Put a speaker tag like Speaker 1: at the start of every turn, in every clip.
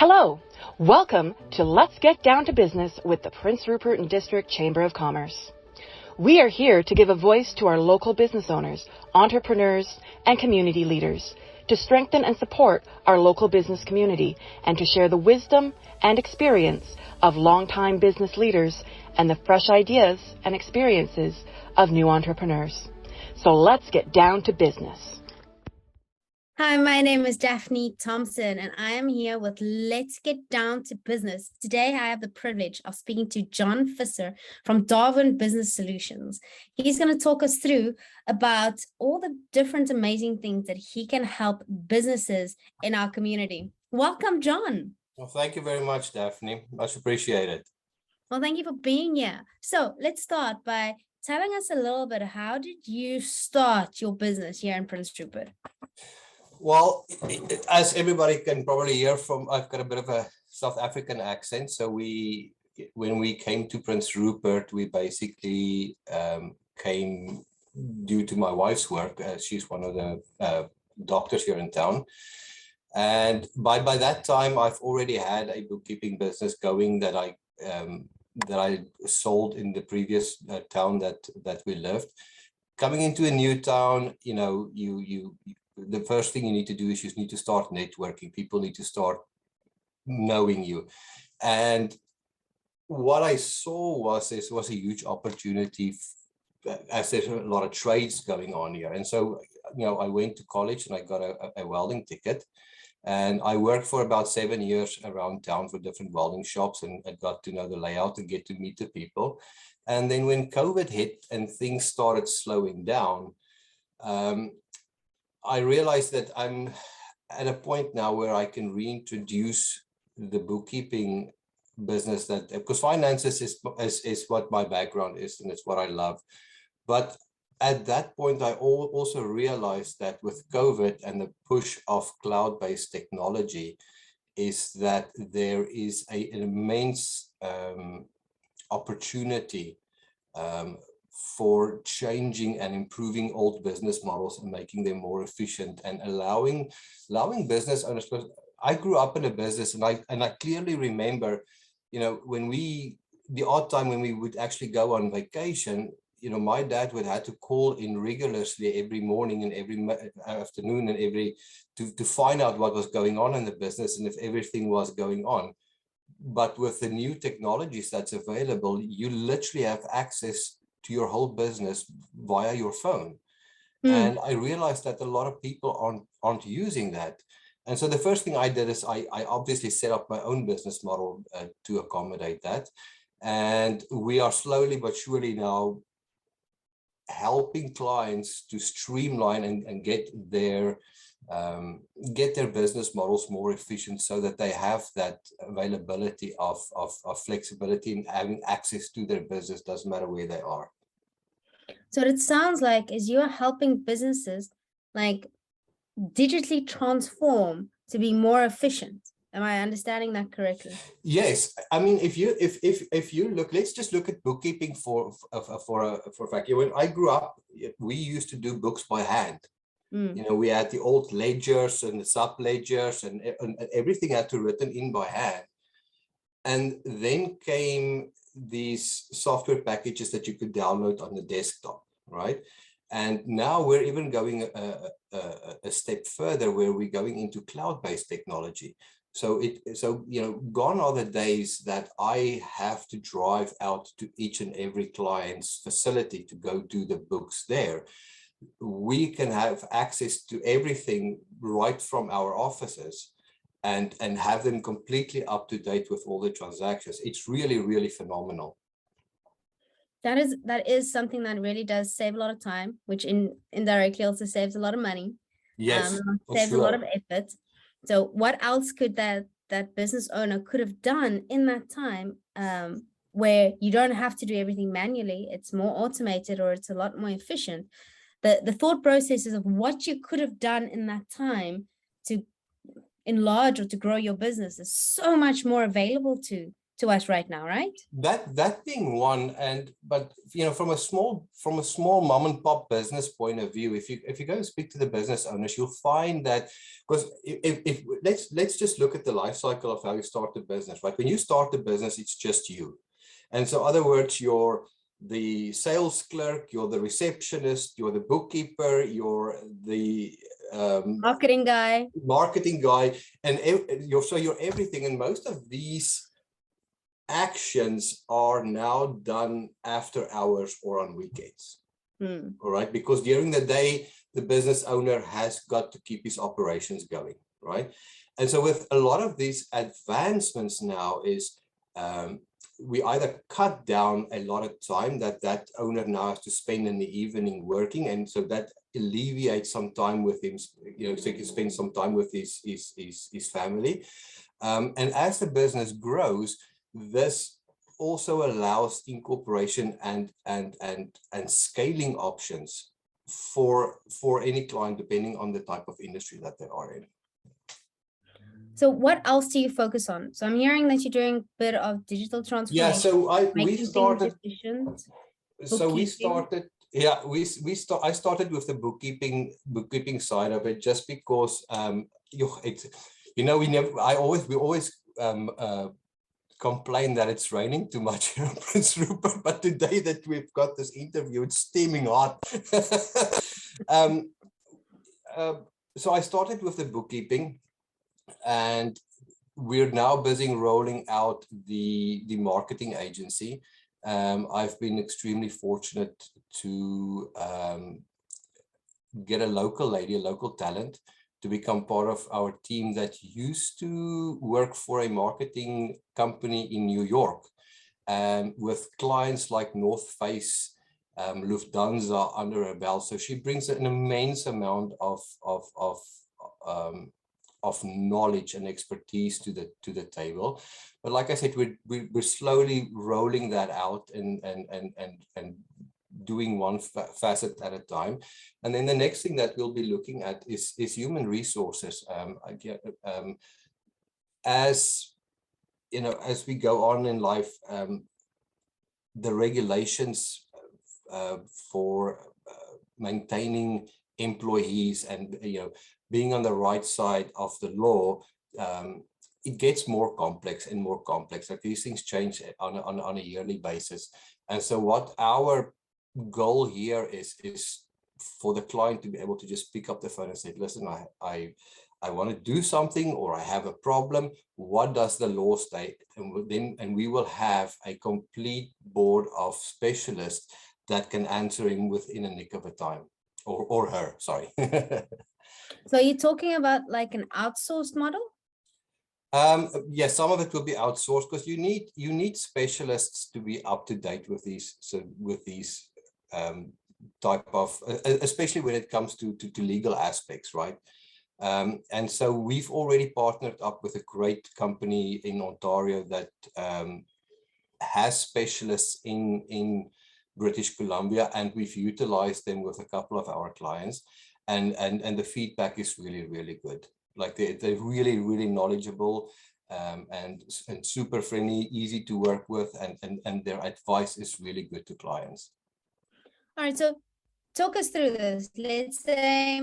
Speaker 1: Hello, welcome to Let's Get Down to Business with the Prince Rupert and District Chamber of Commerce. We are here to give a voice to our local business owners, entrepreneurs, and community leaders to strengthen and support our local business community and to share the wisdom and experience of longtime business leaders and the fresh ideas and experiences of new entrepreneurs. So let's get down to business.
Speaker 2: Hi, my name is Daphne Thompson, and I am here with Let's Get Down to Business. Today, I have the privilege of speaking to John Visser from Darwin Business Solutions. He's going to talk us through about all the different amazing things that he can help businesses in our community. Welcome, John.
Speaker 3: Well, thank you very much, Daphne. Much appreciated.
Speaker 2: Well, thank you for being here. So let's start by telling us a little bit, how did you start your business here in Prince Rupert?
Speaker 3: Well, as everybody can probably hear from, I've got a bit of a South African accent. So when we came to Prince Rupert, we basically came due to my wife's work. She's one of the doctors here in town. And by that time, I've already had a bookkeeping business going that I sold in the previous town that we lived. Coming into a new town, you know, the first thing you need to do is you need to start networking. People need to start knowing you. And what I saw was this was a huge opportunity as there's a lot of trades going on here. And so, you know, I went to college and I got a welding ticket. And I worked for about 7 years around town for different welding shops, and I got to know the layout and get to meet the people. And then when COVID hit and things started slowing down, I realized that I'm at a point now where I can reintroduce the bookkeeping business, that because finances is what my background is and it's what I love. But at that point, I also realized that with COVID and the push of cloud-based technology is that there is an immense opportunity for changing and improving old business models and making them more efficient and allowing business owners. I grew up in a business, and I clearly remember, you know, the odd time when we would actually go on vacation, you know, my dad would have to call in rigorously every morning and every afternoon and to find out what was going on in the business and if everything was going on. But with the new technologies that's available, you literally have access to your whole business via your phone. And I realized that a lot of people aren't using that. And so the first thing I did is I obviously set up my own business model to accommodate that. And we are slowly but surely now helping clients to streamline and get their business models more efficient so that they have that availability of flexibility and having access to their business, doesn't matter where they are.
Speaker 2: So it sounds like as you are helping businesses like digitally transform to be more efficient. Am I understanding that correctly?
Speaker 3: Yes, I mean, if you look, let's just look at bookkeeping for a fact. When I grew up, we used to do books by hand. You know, we had the old ledgers and the sub ledgers, and everything had to be written in by hand. And then came these software packages that you could download on the desktop, right? And now we're even going a step further, where we're going into cloud-based technology. So you know, gone are the days that I have to drive out to each and every client's facility to go do the books there. We can have access to everything right from our offices and have them completely up to date with all the transactions. It's really, really phenomenal.
Speaker 2: That is something that really does save a lot of time, which indirectly also saves a lot of money.
Speaker 3: Yes,
Speaker 2: saves a lot of effort. So what else could that business owner could have done in that time, where you don't have to do everything manually? It's more automated, or it's a lot more efficient. The thought processes of what you could have done in that time to enlarge or to grow your business is so much more available to to us right now, right?
Speaker 3: That being one, but from a small mom and pop business point of view, if you go and speak to the business owners, you'll find that, because if let's just look at the life cycle of how you start a business, right? When you start a business, it's just you. And so, in other words, you're the sales clerk, you're the receptionist, you're the bookkeeper, you're the
Speaker 2: marketing guy,
Speaker 3: and you're everything. And most of these actions are now done after hours or on weekends. All right, because during the day, the business owner has got to keep his operations going, right? And so with a lot of these advancements now is we either cut down a lot of time that owner now has to spend in the evening working, and so that alleviates some time with him, so he can spend some time with his family. And as the business grows, this also allows incorporation and scaling options for any client, depending on the type of industry that they are in.
Speaker 2: So what else do you focus on? So I'm hearing that you're doing a bit of digital transformation.
Speaker 3: Yeah, so I started with the bookkeeping side of it, just because we always complain that it's raining too much here in Prince Rupert, but today that we've got this interview, it's steaming hot. So I started with the bookkeeping, and we're now busy rolling out the marketing agency. I've been extremely fortunate to get a local talent, to become part of our team that used to work for a marketing company in New York, with clients like North Face, Lufthansa under her belt. So she brings an immense amount of knowledge and expertise to the table. But like I said, we're slowly rolling that out and doing one facet at a time. And then the next thing that we'll be looking at is human resources. As we go on in life, the regulations for maintaining employees and being on the right side of the law, it gets more complex and more complex. Like, these things change on a yearly basis. And so what our goal here is for the client to be able to just pick up the phone and say, listen, I want to do something, or I have a problem. What does the law state? And we will have a complete board of specialists that can answer him within a nick of a time, or her, sorry.
Speaker 2: So you're talking about like an outsourced model?
Speaker 3: Yes, some of it will be outsourced, because you need specialists to be up to date with these. So with these type of, especially when it comes to legal aspects, right? And so we've already partnered up with a great company in Ontario that has specialists in British Columbia, and we've utilized them with a couple of our clients, and the feedback is really, really good. Like, they're really, really knowledgeable, and super friendly, easy to work with, and their advice is really good to clients.
Speaker 2: All right, so talk us through this. Let's say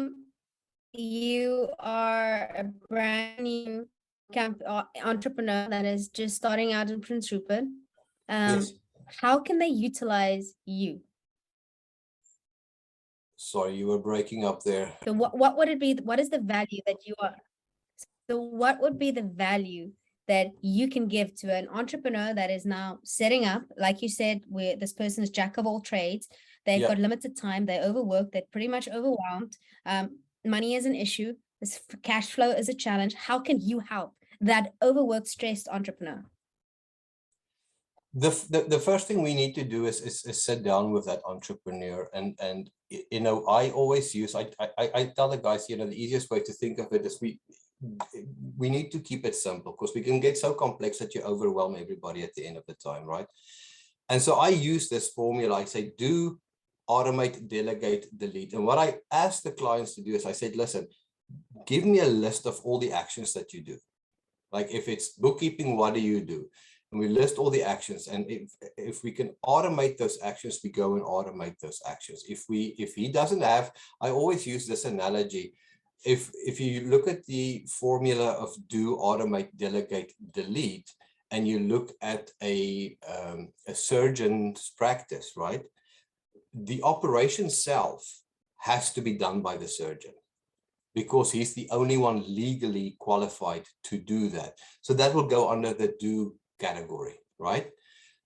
Speaker 2: you are a brand new entrepreneur that is just starting out in Prince Rupert.
Speaker 3: Yes.
Speaker 2: How can they utilize you?
Speaker 3: Sorry, you were breaking up there.
Speaker 2: So what would it be? What is the value that you are? So what would be the value that you can give to an entrepreneur that is now setting up, like you said, where this person is jack of all trades, they've got limited time, they're overworked, they're pretty much overwhelmed, money is an issue, this cash flow is a challenge. How can you help that overworked, stressed entrepreneur?
Speaker 3: The first thing we need to do is sit down with that entrepreneur, and I always use, I tell the guys, the easiest way to think of it is we need to keep it simple, because we can get so complex that you overwhelm everybody at the end of the time, right? And so I use this formula. I say, do, automate, delegate, delete. And what I ask the clients to do is I said, listen, give me a list of all the actions that you do. Like, if it's bookkeeping, what do you do? and we list all the actions. And if we can automate those actions, we go and automate those actions. If he doesn't have, I always use this analogy. If you look at the formula of do, automate, delegate, delete, and you look at a surgeon's practice, right? The operation itself has to be done by the surgeon, because he's the only one legally qualified to do that. So that will go under the do category, right?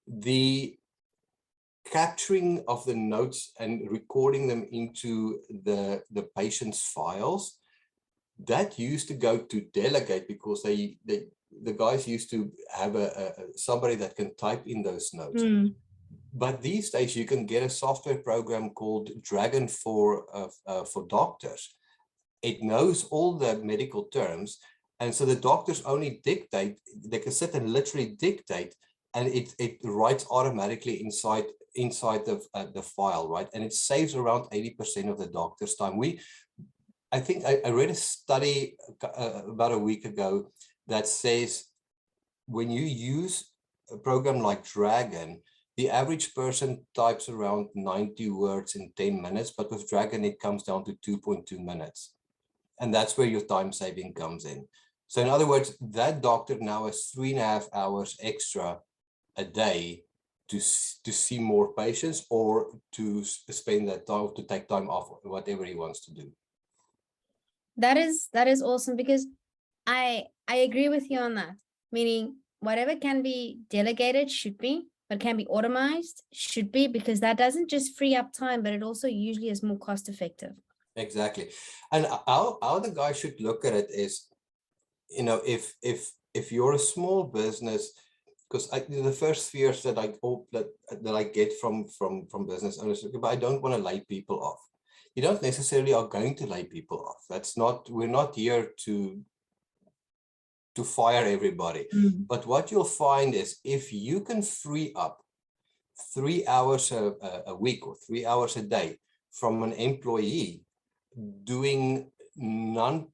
Speaker 3: The capturing of the notes and recording them into the patient's files, that used to go to delegate, because the guys used to have somebody that can type in those notes. But these days you can get a software program called Dragon for doctors. It knows all the medical terms, and so the doctors only dictate. They can sit and literally dictate, and it writes automatically inside the file, right? And it saves around 80% of the doctor's time. I think I read a study about a week ago that says when you use a program like Dragon, the average person types around 90 words in 10 minutes, but with Dragon, it comes down to 2.2 minutes. And that's where your time saving comes in. So in other words, that doctor now has 3.5 hours extra a day to see more patients, or to spend that time, to take time off, whatever he wants to do.
Speaker 2: That is awesome, because I agree with you on that. Meaning whatever can be delegated should be, but can be automated should be, because that doesn't just free up time, but it also usually is more cost effective.
Speaker 3: Exactly. And how the guy should look at it is, you know, if you're a small business, because the first fears that I get from business owners, but I don't want to lay people off. You don't necessarily are going to lay people off. That's not, we're not here to fire everybody. But what you'll find is, if you can free up 3 hours a week or 3 hours a day from an employee doing not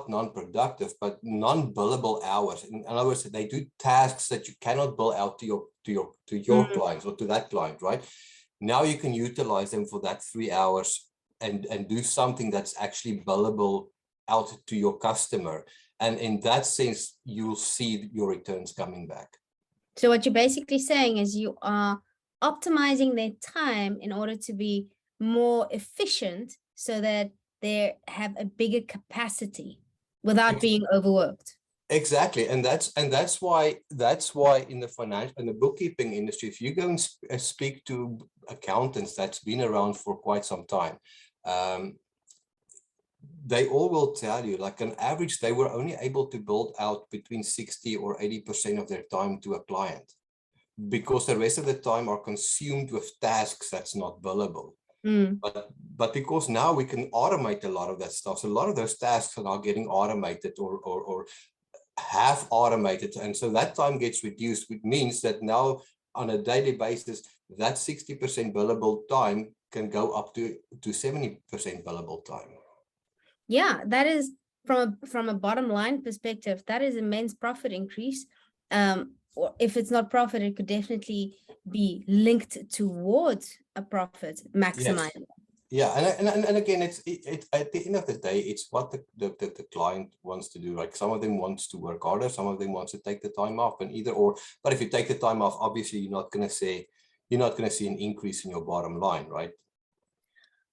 Speaker 3: non-productive, but non-billable hours. In other words, they do tasks that you cannot bill out to your clients or to that client, right? Now you can utilize them for that 3 hours and do something that's actually billable out to your customer. And in that sense, you'll see your returns coming back.
Speaker 2: So what you're basically saying is you are optimizing their time in order to be more efficient, so that they have a bigger capacity without being overworked.
Speaker 3: Exactly. And that's why in the bookkeeping industry, if you go and speak to accountants that's been around for quite some time, they all will tell you, like on average, they were only able to build out between 60 or 80% of their time to a client, because the rest of the time are consumed with tasks that's not billable. But because now we can automate a lot of that stuff, so a lot of those tasks are now getting automated or half automated, and so that time gets reduced, which means that now on a daily basis, that 60% billable time can go up to 70% billable time.
Speaker 2: Yeah, that is from a bottom line perspective, that is immense profit increase. Or if it's not profit, it could definitely be linked towards a profit maximizing.
Speaker 3: Yes. Yeah, and again, it's at the end of the day, it's what the client wants to do. Like some of them wants to work harder, some of them wants to take the time off, and either or. But if you take the time off, obviously you're not going to see an increase in your bottom line, right?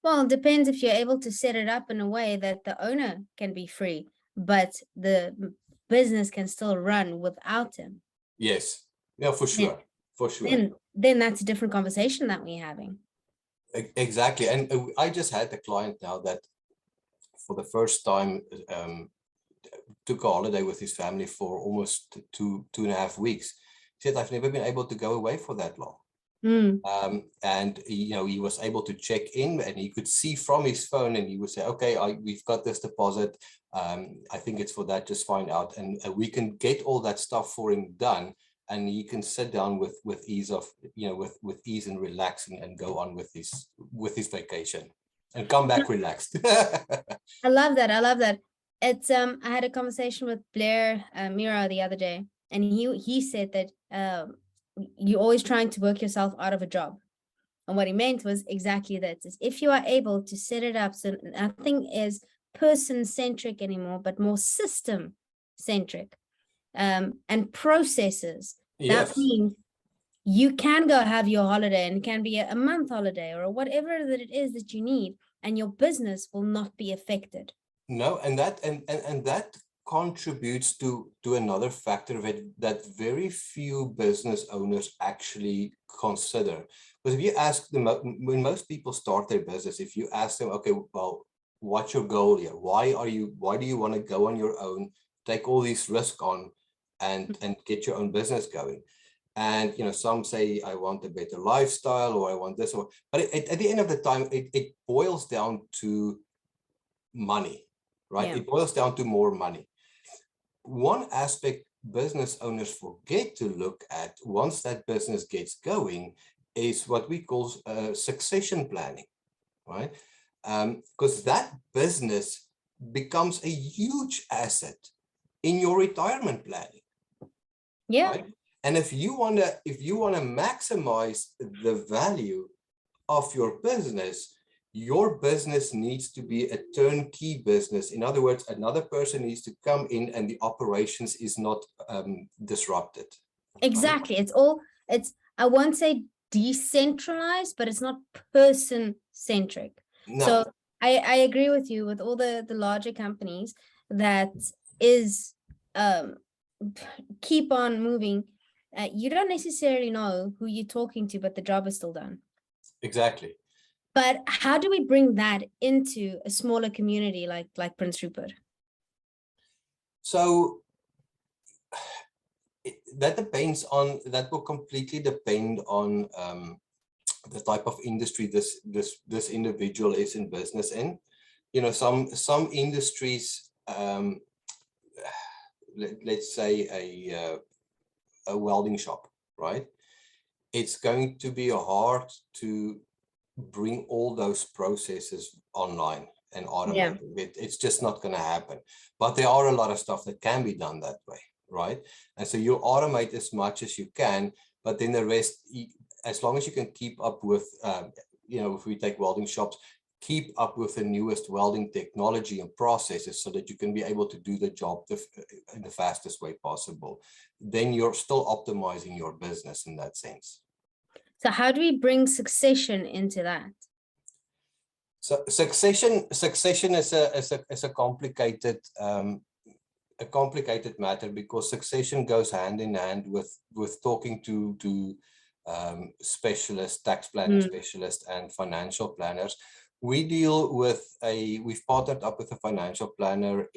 Speaker 2: Well, it depends if you're able to set it up in a way that the owner can be free, but the business can still run without him.
Speaker 3: Yes. Yeah, for sure. For sure.
Speaker 2: Then that's a different conversation that we're having.
Speaker 3: Exactly. And I just had a client now that for the first time took a holiday with his family for almost 2.5 weeks. He said, I've never been able to go away for that long. And he was able to check in, and he could see from his phone, and he would say, okay, we've got this deposit. I think it's for that, just find out. And we can get all that stuff for him done. And he can sit down with ease of, with ease and relaxing, and go on with his vacation and come back relaxed.
Speaker 2: I love that. It's I had a conversation with Blair Mira the other day, And he said that you're always trying to work yourself out of a job. And what he meant was exactly that, is if you are able to set it up so nothing is person-centric anymore, but more system-centric, and processes, that
Speaker 3: Yes.
Speaker 2: means you can go have your holiday, and it can be a month holiday or whatever that it is that you need, and your business will not be affected.
Speaker 3: No, and that contributes to another factor that very few business owners actually consider. Because if you ask them, when most people start their business, if you ask them, okay, well, what's your goal here? Why do you want to go on your own, take all these risks on, and get your own business going? And some say, I want a better lifestyle, or I want this, but at the end of the time, it boils down to money, right?
Speaker 2: Yeah.
Speaker 3: It boils down to more money. One aspect business owners forget to look at once that business gets going is what we call succession planning, right? Because that business becomes a huge asset in your retirement planning.
Speaker 2: Yeah.
Speaker 3: Right? And if you want to maximize the value of your business needs to be a turnkey business. In other words, another person needs to come in and the operations is not disrupted.
Speaker 2: Exactly. Right? I won't say decentralized, but it's not person-centric.
Speaker 3: No.
Speaker 2: So I agree with you with all the larger companies that is keep on moving. You don't necessarily know who you're talking to, but the job is still done.
Speaker 3: Exactly.
Speaker 2: But how do we bring that into a smaller community like Prince Rupert?
Speaker 3: So that will completely depend on the type of industry this individual is in business in. Some industries, let's say a welding shop, right? It's going to be hard to bring all those processes online and automate. Yeah. It's just not going to happen. But there are a lot of stuff that can be done that way, right? And so you automate as much as you can, but then the rest, as long as you can keep up with, if we take welding shops, keep up with the newest welding technology and processes so that you can be able to do the job in the fastest way possible, then you're still optimizing your business in that sense.
Speaker 2: So how do we bring succession into that?
Speaker 3: So succession is a complicated matter, because succession goes hand in hand with talking to specialists, tax planning specialists, and financial planners. We've partnered up with a financial planner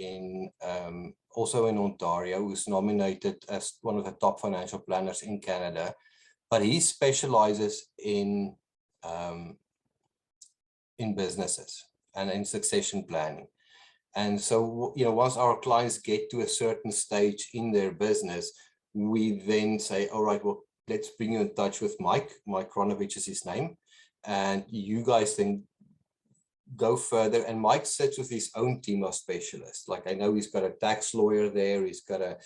Speaker 3: also in Ontario, who's nominated as one of the top financial planners in Canada, but he specializes in businesses and in succession planning. And so, once our clients get to a certain stage in their business, we then say, all right, well, let's bring you in touch with Mike Kronovich is his name. And you guys then go further. And Mike sits with his own team of specialists. Like, I know he's got a tax lawyer there. He's got a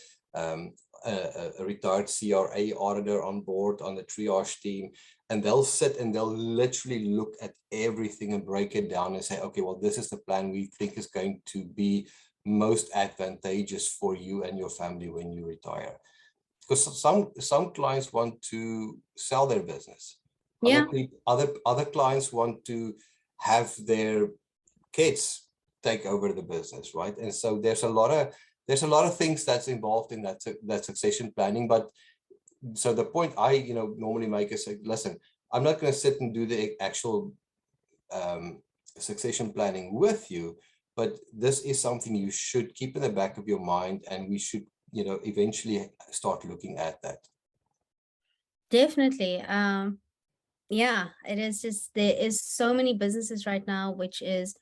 Speaker 3: retired CRA auditor on board on the triage team. And they'll sit and they'll literally look at everything and break it down and say, okay, well, this is the plan we think is going to be most advantageous for you and your family when you retire. Because some clients want to sell their business.
Speaker 2: Yeah.
Speaker 3: Other clients want to have their kids take over the business, right? And so there's a lot of things that's involved in that succession planning. But so the point I normally make is say, listen, I'm not going to sit and do the actual succession planning with you, but this is something you should keep in the back of your mind, and we should eventually start looking at that.
Speaker 2: Definitely. Yeah, it is just, there is so many businesses right now which is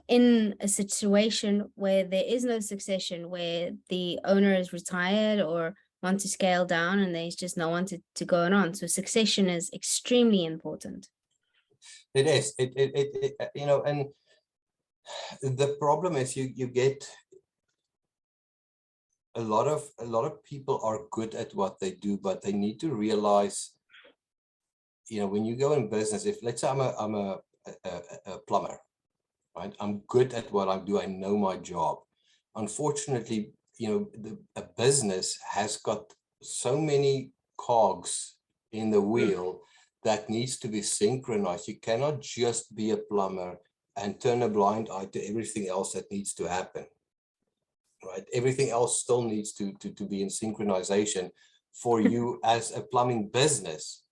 Speaker 2: in a situation where there is no succession, where the owner is retired or want to scale down, and there's just no one to go on. So succession is extremely important.
Speaker 3: It is. And the problem is you get a lot of people are good at what they do, but they need to realize, when you go in business, if let's say I'm a plumber, right? I'm good at what I do. I know my job. Unfortunately, a business has got so many cogs in the wheel that needs to be synchronized. You cannot just be a plumber and turn a blind eye to everything else that needs to happen, right? Everything else still needs to be in synchronization for you as a plumbing business.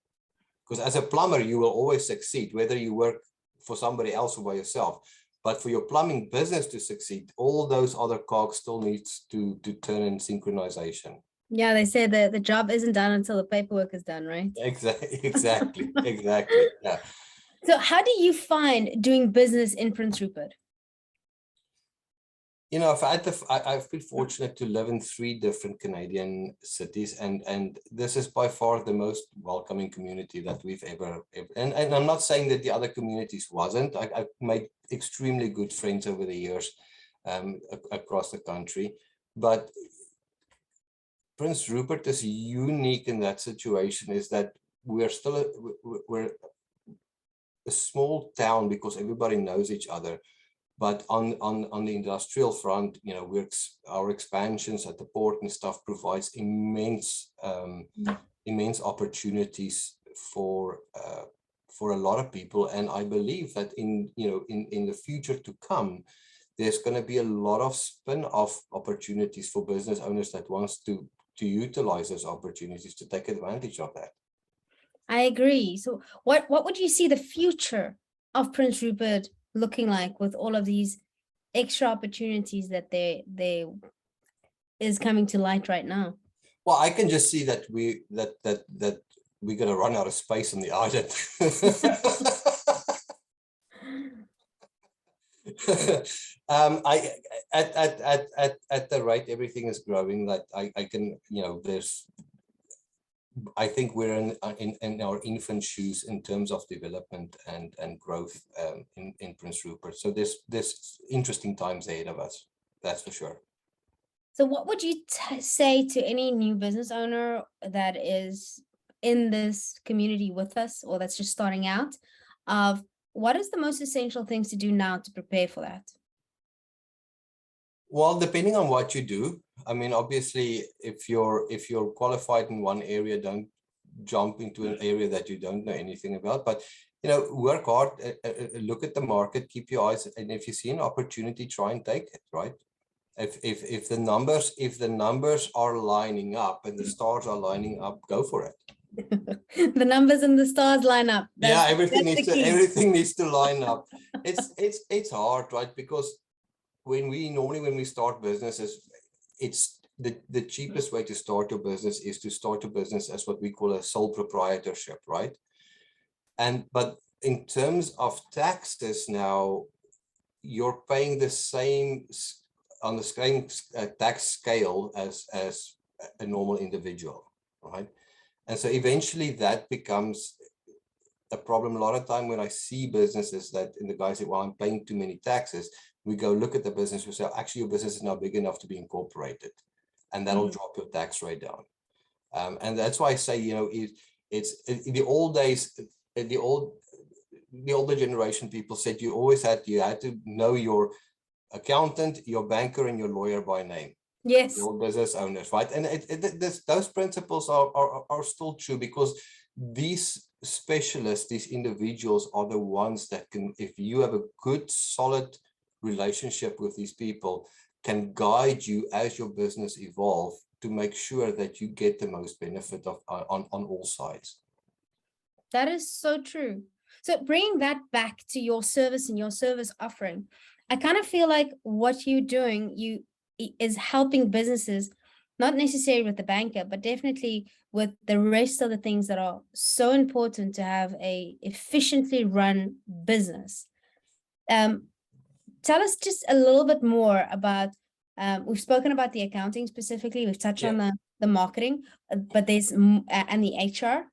Speaker 3: Because as a plumber, you will always succeed, whether you work for somebody else or by yourself. But for your plumbing business to succeed, all those other cogs still needs to turn in synchronization.
Speaker 2: Yeah, they say that the job isn't done until the paperwork is done, right?
Speaker 3: Exactly. Yeah.
Speaker 2: So how do you find doing business in Prince Rupert?
Speaker 3: I've been fortunate to live in 3 different Canadian cities, and this is by far the most welcoming community that we've ever and I'm not saying that the other communities wasn't. I've made extremely good friends over the years across the country, but Prince Rupert is unique in that situation, is that we're still we're a small town because everybody knows each other. But on the industrial front, our expansions at the port and stuff provides immense opportunities for a lot of people. And I believe that in the future to come, there's going to be a lot of spin-off opportunities for business owners that wants to utilize those opportunities to take advantage of that.
Speaker 2: I agree. So what would you see the future of Prince Rupert looking like with all of these extra opportunities that they is coming to light right now?
Speaker 3: Well, I can just see that we're going to run out of space on the island. At the rate everything is growing, that I can, I think we're in our infant shoes in terms of development and growth in Prince Rupert. So there's interesting times ahead of us, that's for sure.
Speaker 2: So what would you say to any new business owner that is in this community with us, or that's just starting out, of what is the most essential things to do now to prepare for that?
Speaker 3: Well, depending on what you do, I mean, obviously, if you're qualified in one area, don't jump into an area that you don't know anything about. But work hard, look at the market, keep your eyes, and if you see an opportunity, try and take it. Right? If the numbers are lining up and the stars are lining up, go for it.
Speaker 2: The numbers and the stars line up.
Speaker 3: Everything needs to line up. It's hard, right? Because when we start businesses, it's the cheapest way to start your business is to start a business as what we call a sole proprietorship, right? But in terms of taxes now, you're paying the same on the same tax scale as a normal individual, right? And so eventually that becomes a problem. A lot of time when I see businesses and the guys say, well, I'm paying too many taxes, we go look at the business, we say, actually, your business is now big enough to be incorporated, and that'll drop your tax rate down. And that's why I say, it's in the old days, the older generation people said you had to know your accountant, your banker, and your lawyer by name.
Speaker 2: Yes.
Speaker 3: Your business owners, right? And those principles are still true, because these specialists, these individuals are the ones that can, if you have a good, solid relationship with these people, can guide you as your business evolve to make sure that you get the most benefit on all sides.
Speaker 2: That is so true. So bringing that back to your service and your service offering, I kind of feel like what you're doing is helping businesses, not necessarily with the banker, but definitely with the rest of the things that are so important to have a efficiently run business. Tell us just a little bit more about, we've spoken about the accounting specifically, we've touched on the marketing, but there's, and the HR.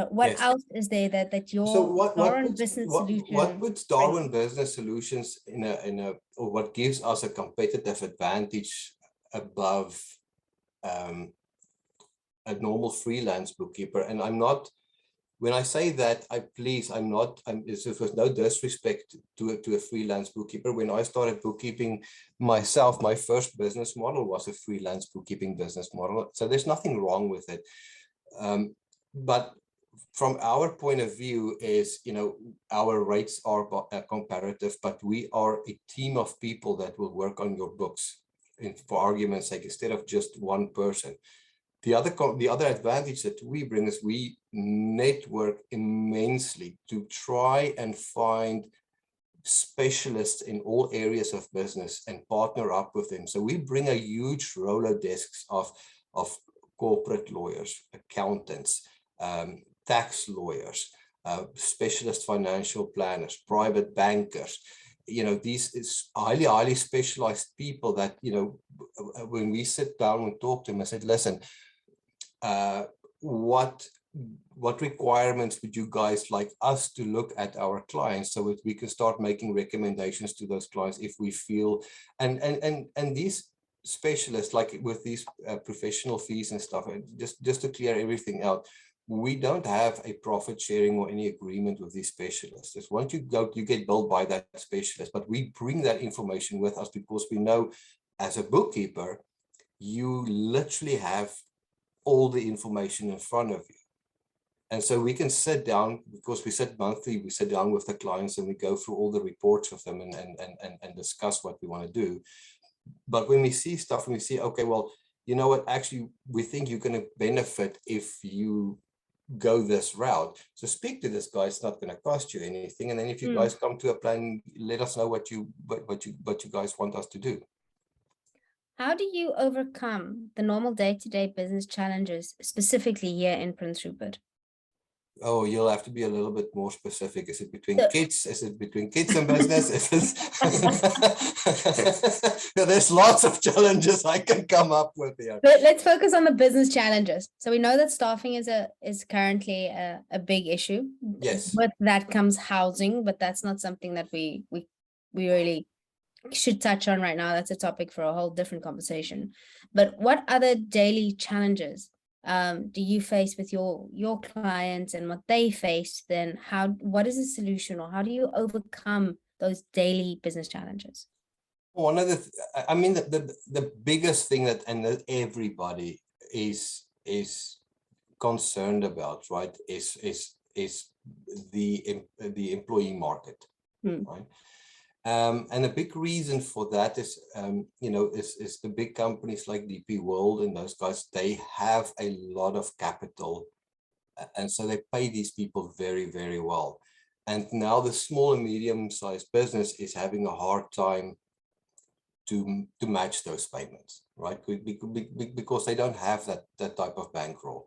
Speaker 2: What else is there that your Darwin Business Solutions?
Speaker 3: What puts Darwin Business Solutions or what gives us a competitive advantage above a normal freelance bookkeeper. And I'm not, when I say that, this is with no disrespect to a freelance bookkeeper. When I started bookkeeping myself, my first business model was a freelance bookkeeping business model. So there's nothing wrong with it. But from our point of view is, our rates are comparative, but we are a team of people that will work on your books, for argument's sake, instead of just one person. The other advantage that we bring is we network immensely to try and find specialists in all areas of business and partner up with them. So we bring a huge Rolodex of corporate lawyers, accountants, tax lawyers, specialist financial planners, private bankers. These is highly specialized people that, when we sit down and talk to them, I said, listen, what requirements would you guys like us to look at our clients so that we can start making recommendations to those clients if we feel, and these specialists, like with these professional fees and stuff, just to clear everything out, we don't have a profit sharing or any agreement with these specialists. It's once you go, you get billed by that specialist, but we bring that information with us because we know as a bookkeeper, you literally have all the information in front of you. And so we can sit down, because we sit monthly, we sit down with the clients and we go through all the reports with them and discuss what we want to do. But when we see stuff and we see, okay, well, you know what, actually, we think you're going to benefit if you go this route. So speak to this guy, it's not going to cost you anything. And then if you guys come to a plan, let us know what you guys want us to do.
Speaker 2: How do you overcome the normal day-to-day business challenges, specifically here in Prince Rupert?
Speaker 3: Oh, you'll have to be a little bit more specific. Is it between kids? Is it between kids and business? There's lots of challenges I can come up with here.
Speaker 2: But let's focus on the business challenges. So we know that staffing is currently a big issue.
Speaker 3: Yes.
Speaker 2: With that comes housing, but that's not something that we really should touch on right now. That's a topic for a whole different conversation. But what other daily challenges do you face with your clients, and what they face? Then what is the solution, or how do you overcome those daily business challenges?
Speaker 3: One of the biggest thing that everybody is concerned about, right, is the employee market, right? And a big reason for that is, is the big companies like DP World and those guys, they have a lot of capital. And so they pay these people very, very well. And now the small and medium-sized business is having a hard time to match those payments, right? Because they don't have that type of bankroll.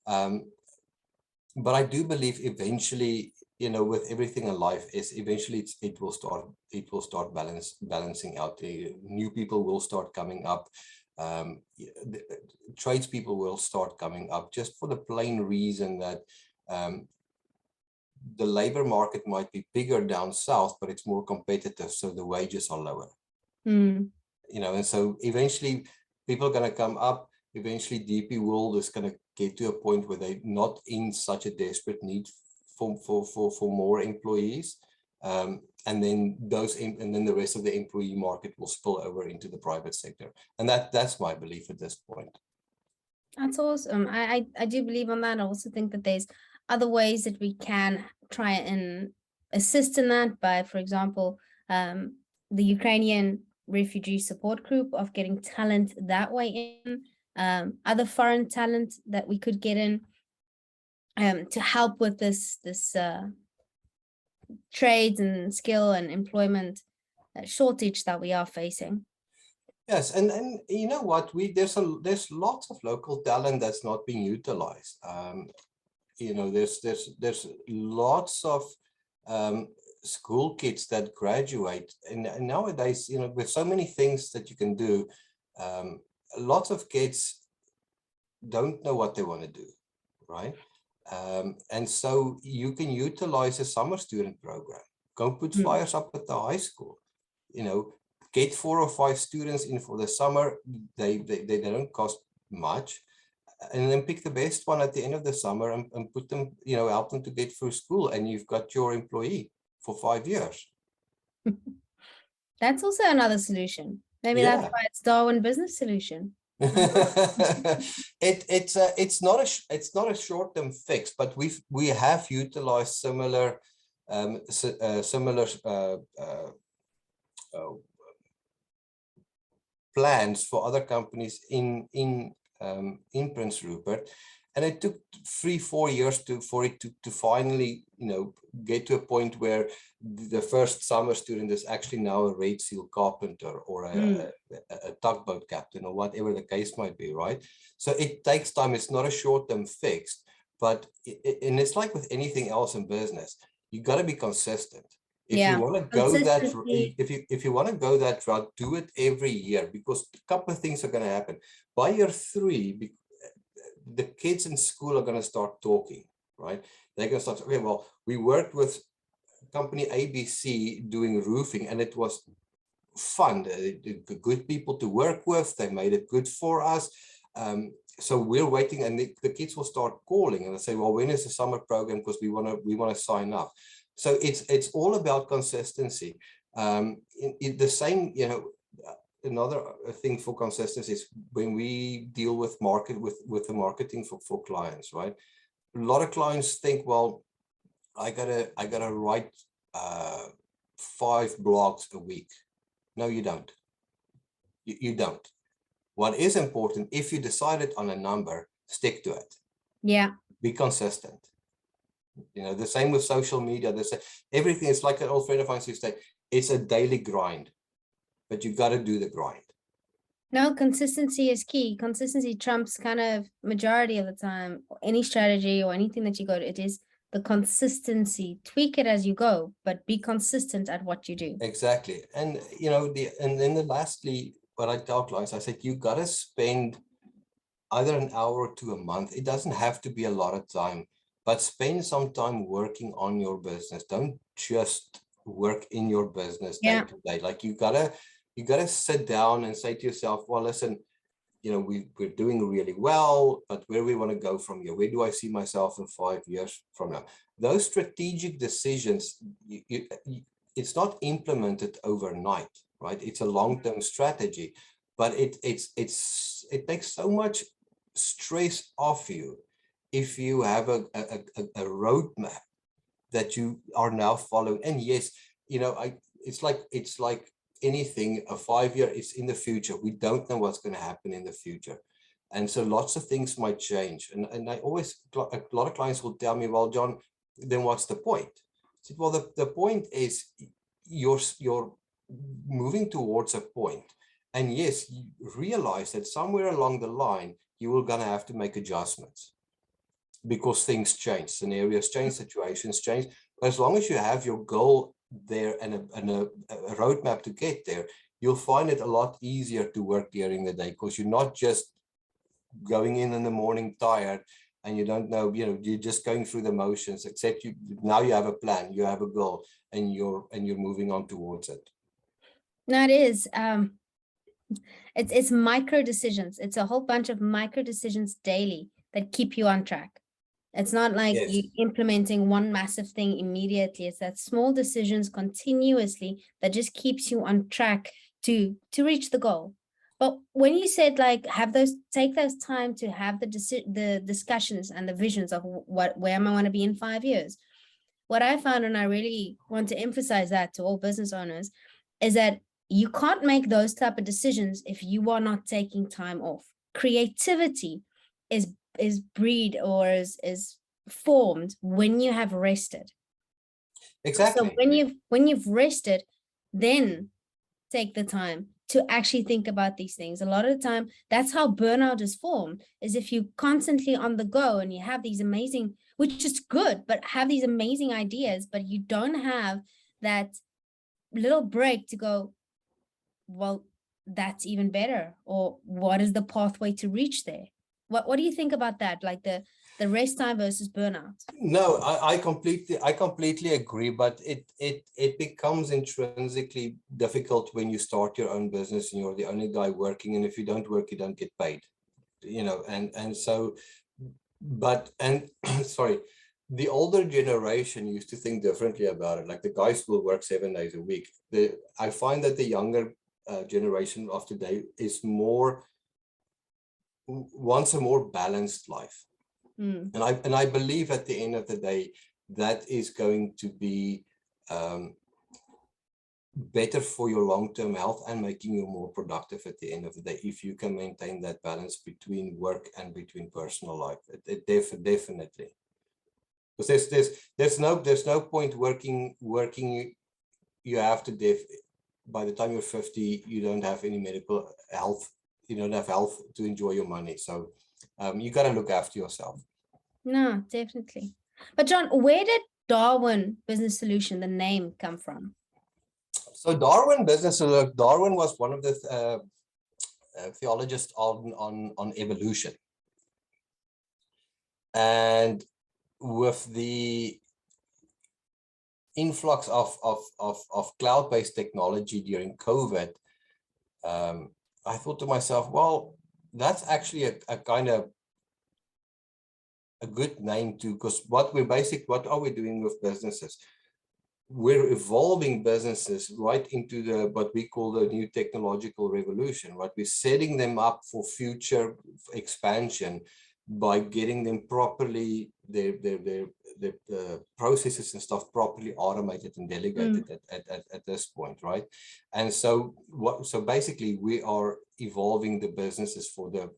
Speaker 3: But I do believe eventually, with everything in life, eventually it will start balancing out. The new people will start coming up. The tradespeople will start coming up, just for the plain reason that the labor market might be bigger down south, but it's more competitive, so the wages are lower. And so eventually people are going to come up. Eventually DP World is going to get to a point where they're not in such a desperate need for more employees, and then the rest of the employee market will spill over into the private sector, and that's my belief at this point.
Speaker 2: That's awesome. I do believe on that. I also think that there's other ways that we can try and assist in that by, for example, the Ukrainian refugee support group, of getting talent that way in, other foreign talent that we could get in to help with this trades and skill and employment shortage that we are facing.
Speaker 3: Yes, and you know what, there's lots of local talent that's not being utilized. There's lots of school kids that graduate, and nowadays, with so many things that you can do, lots of kids don't know what they want to do, right? And so you can utilize a summer student program. Go put flyers up at the high school, get 4 or 5 students in for the summer. They don't cost much, and then pick the best one at the end of the summer and put them, help them to get through school, and you've got your employee for 5 years.
Speaker 2: That's also another solution. Maybe
Speaker 3: Yeah.
Speaker 2: that's why it's Darwin Business Solution.
Speaker 3: It's not a short-term fix, but we have utilized similar plans for other companies in Prince Rupert, and it took 3-4 years for it to finally get to a point where the first summer student is actually now a Red Seal carpenter or a tugboat captain or whatever the case might be, right? So it takes time. It's not a short-term fix, but and it's like with anything else in business, you got to be consistent. If you want to go that, if you want to go that route, do it every year, because a couple of things are going to happen. By year 3, the kids in school are going to start talking, right? They're going to start, okay, well, we worked with company ABC doing roofing, and it was fun. Good people to work with. They made it good for us. So we're waiting, and the kids will start calling, and they say, well, when is the summer program? Because we want to sign up. So it's all about consistency. The same, another thing for consistency is when we deal with the marketing for clients, right? A lot of clients think, well, I gotta write 5 blogs a week. No, you don't. You don't. What is important, if you decided on a number, stick to it.
Speaker 2: Yeah.
Speaker 3: Be consistent. The same with social media. Everything is like an old friend of mine used to say, it's a daily grind, but you got to do the grind.
Speaker 2: No, consistency is key. Consistency trumps kind of majority of the time. Any strategy or anything that you go to, it is the consistency. Tweak it as you go, but be consistent at what you do.
Speaker 3: Exactly. And, and then lastly, what I tell clients, I said, you got to spend either an hour or 2 a month. It doesn't have to be a lot of time, but spend some time working on your business. Don't just work in your business day to day. Like you gotta sit down and say to yourself, well, listen, we're doing really well, but where we want to go from here? Where do I see myself in 5 years from now? Those strategic decisions, it's not implemented overnight, right? It's a long-term strategy, but it takes so much stress off you if you have a roadmap that you are now following. And yes, it's like anything. A 5 year is in the future. We don't know what's going to happen in the future, and so lots of things might change. And I always, a lot of clients will tell me, well, John, then what's the point? I said, well, the point is you're moving towards a point, and yes, you realize that somewhere along the line you will gonna have to make adjustments because things change, scenarios change, situations change. But as long as you have your goal there and a roadmap to get there, you'll find it a lot easier to work during the day, because you're not just going in the morning tired and you don't know, you're just going through the motions, except now you have a plan, you have a goal, and you're moving on towards it.
Speaker 2: No, it is. It's micro decisions. It's a whole bunch of micro decisions daily that keep you on track. It's not like you implementing one massive thing immediately. It's that small decisions continuously that just keeps you on track to reach the goal. But when you said take those time to have the discussions and the visions of where am I want to be in 5 years, what I found, and I really want to emphasize that to all business owners, is that you can't make those type of decisions if you are not taking time off. Creativity is bred or is formed when you have rested.
Speaker 3: Exactly.
Speaker 2: So when you've rested, then take the time to actually think about these things. A lot of the time, that's how burnout is formed, is if you constantly on the go and you have these amazing, which is good, but have these amazing ideas, but you don't have that little break to go, well, that's even better. Or what is the pathway to reach there? What do you think about that? Like the rest time versus burnout?
Speaker 3: No, I completely agree, but it becomes intrinsically difficult when you start your own business and you're the only guy working, and if you don't work, you don't get paid. and so, sorry, the older generation used to think differently about it. Like the guys will work 7 days a week. I find that the younger generation of today wants a more balanced life. And I believe at the end of the day, that is going to be better for your long-term health and making you more productive at the end of the day, if you can maintain that balance between work and between personal life. Definitely. Because there's no point working. You have to by the time you're 50, you don't have any medical health. You don't have health to enjoy your money. So you got to look after yourself.
Speaker 2: No, definitely. But John, where did Darwin Business Solution, the name, come from?
Speaker 3: So Darwin was one of the theologists on evolution. And with the influx of cloud-based technology during COVID, I thought to myself, well, that's actually a kind of a good name too, because what are we doing with businesses? We're evolving businesses right into what we call the new technological revolution, right? We're setting them up for future expansion by getting them properly, their processes and stuff properly automated and delegated at this point, right? And so basically we are evolving the businesses for the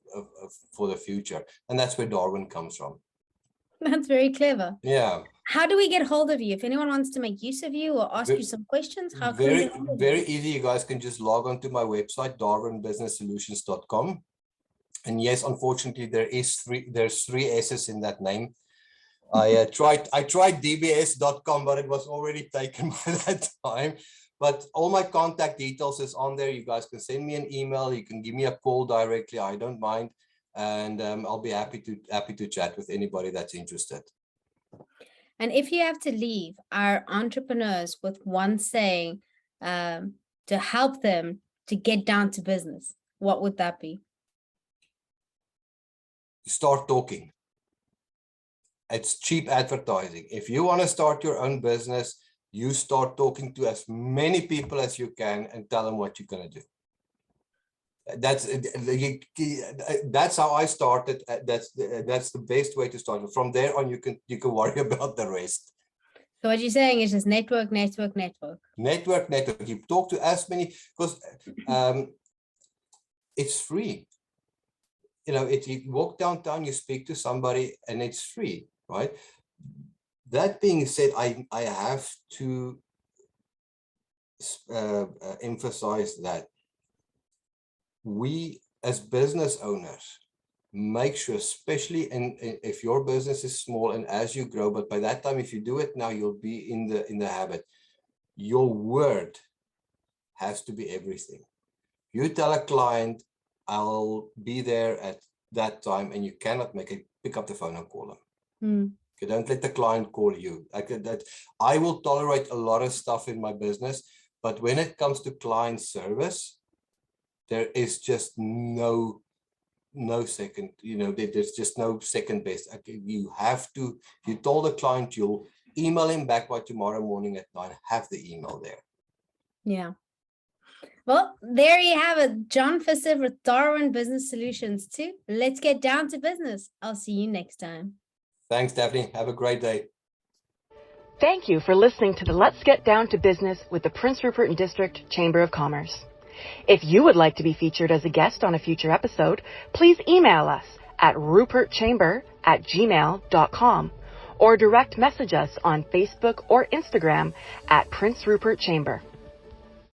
Speaker 3: future, and that's where Darwin comes from.
Speaker 2: That's very clever.
Speaker 3: Yeah.
Speaker 2: How do we get hold of you? If anyone wants to make use of you or ask you some questions, how can we get hold of you?
Speaker 3: Very easy. You guys can just log on to my website, darwinbusinesssolutions.com. And yes, unfortunately, there's three S's in that name. I tried dbs.com, but it was already taken by that time. But all my contact details is on there. You guys can send me an email. You can give me a call directly. I don't mind. And I'll be happy to chat with anybody that's interested.
Speaker 2: And if you have to leave our entrepreneurs with one saying to help them to get down to business, what would that be?
Speaker 3: Start talking. It's cheap advertising. If you want to start your own business, you start talking to as many people as you can and tell them what you're going to do. That's how I started. That's the best way to start. From there on, you can worry about the rest.
Speaker 2: So what you're saying is just network.
Speaker 3: Network. You talk to as many, because it's free. You walk downtown, you speak to somebody, and it's free, right? That being said, I have to emphasize that we as business owners make sure, especially if your business is small and as you grow, but by that time, if you do it now, you'll be in the habit. Your word has to be everything. You tell a client, I'll be there at that time, and you cannot pick up the phone and call them. You don't let the client call you. I will tolerate a lot of stuff in my business, but when it comes to client service, there is just no second, there's just no second best. You have to, if you told the client you'll email him back by tomorrow morning at 9, have the email there.
Speaker 2: Yeah. Well, there you have it. John Visser with Darwin Business Solutions too. Let's get down to business. I'll see you next time.
Speaker 3: Thanks, Daphne. Have a great day.
Speaker 1: Thank you for listening to the Let's Get Down to Business with the Prince Rupert and District Chamber of Commerce. If you would like to be featured as a guest on a future episode, please email us at rupertchamber@gmail.com or direct message us on Facebook or Instagram at Prince Rupert Chamber.